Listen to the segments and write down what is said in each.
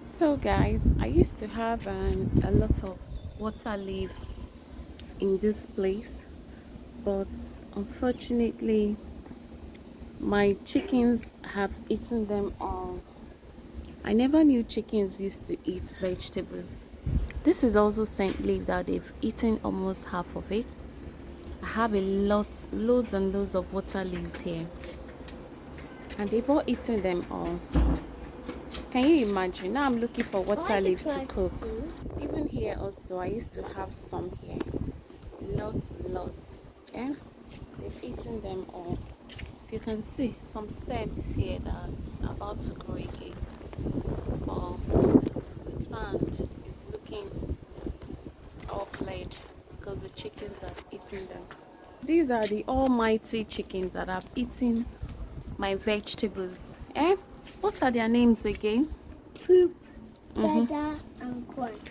So guys, I used to have a lot of water leaf in this place, but unfortunately my chickens have eaten them all. I never knew chickens used to eat vegetables. This is also scent leaf that they've eaten almost half of it. I have loads and loads of water leaves here, and they've all eaten them all. Can you imagine? Now I'm looking for water leaf to cook. Even here also, I used to have some here. Lots and lots. Yeah? They've eaten them all. You can see some stems here that's about to grow again. But the sand is looking all cleared because the chickens have eaten them. These are the almighty chickens that have eaten my vegetables. Eh? What are their names again? Poop, feather, and crunch.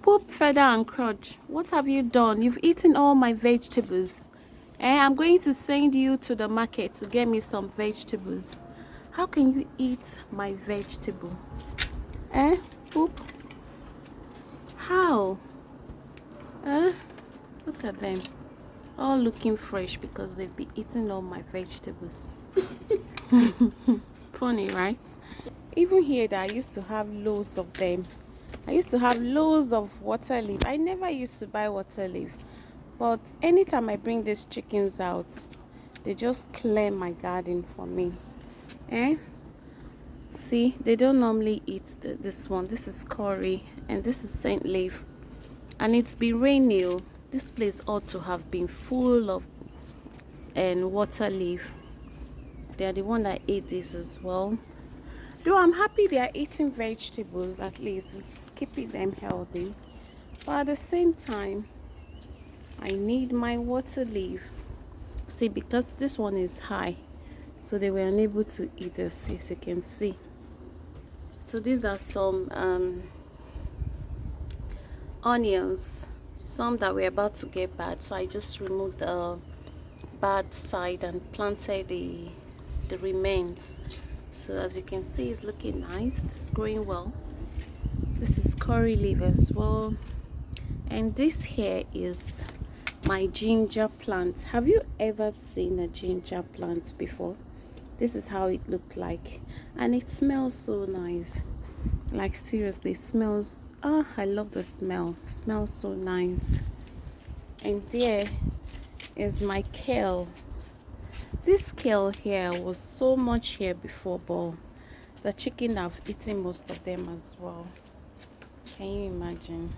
Poop, feather, and crunch. What have you done? You've eaten all my vegetables. I'm going to send you to the market to get me some vegetables. How can you eat my vegetable? Poop? How? Look at them. All looking fresh because they've been eating all my vegetables. Funny, right? Even here that I used to have loads of them. I used to have loads of water leaf. I never used to buy water leaf, but anytime I bring these chickens out, they just clear my garden for me. See, they don't normally eat this one. This is curry and this is scent leaf, and it's been rainy. This place ought to have been full of water leaf. They are the one that ate this as well. Though I'm happy they are eating vegetables, at least it's keeping them healthy. But at the same time, I need my water leaf. See, because this one is high, so they were unable to eat this, as you can see. So these are some onions, some that were about to get bad. So I just removed the bad side and planted the remains. So as you can see, it's looking nice, it's growing well. This is curry leaf as well, and this here is my ginger plant. Have you ever seen a ginger plant before? This is how it looked like, and it smells so nice. Like seriously, it smells, I love the smell. It smells so nice. And there is my kale. This kale here was so much here before, but the chicken have eaten most of them as well. Can you imagine?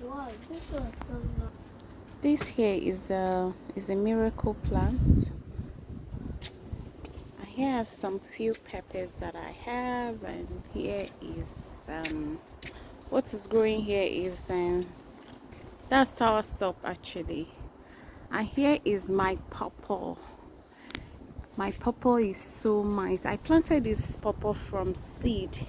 Wow, this was so nice. This here is a miracle plant. Here are some few peppers that I have, and here is what is growing here is that's soursop actually. And here is my pawpaw. My pawpaw is so nice. I planted this pawpaw from seed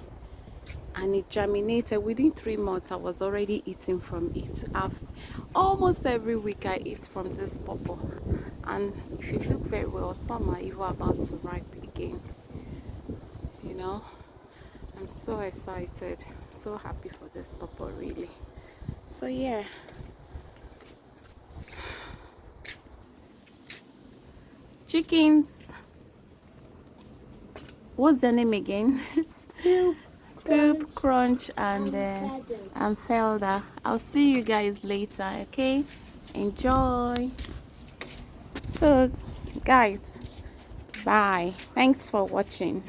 and it germinated. Within 3 months I was already eating from it. Almost every week I eat from this pawpaw, and if you look very well, some are even about to ripe again. You know, I'm so excited. I'm so happy for this pawpaw, really. So yeah, chickens, what's their name again? Poop, crunch, and Felda. I'll see you guys later, okay? Enjoy. So guys, bye. Thanks for watching.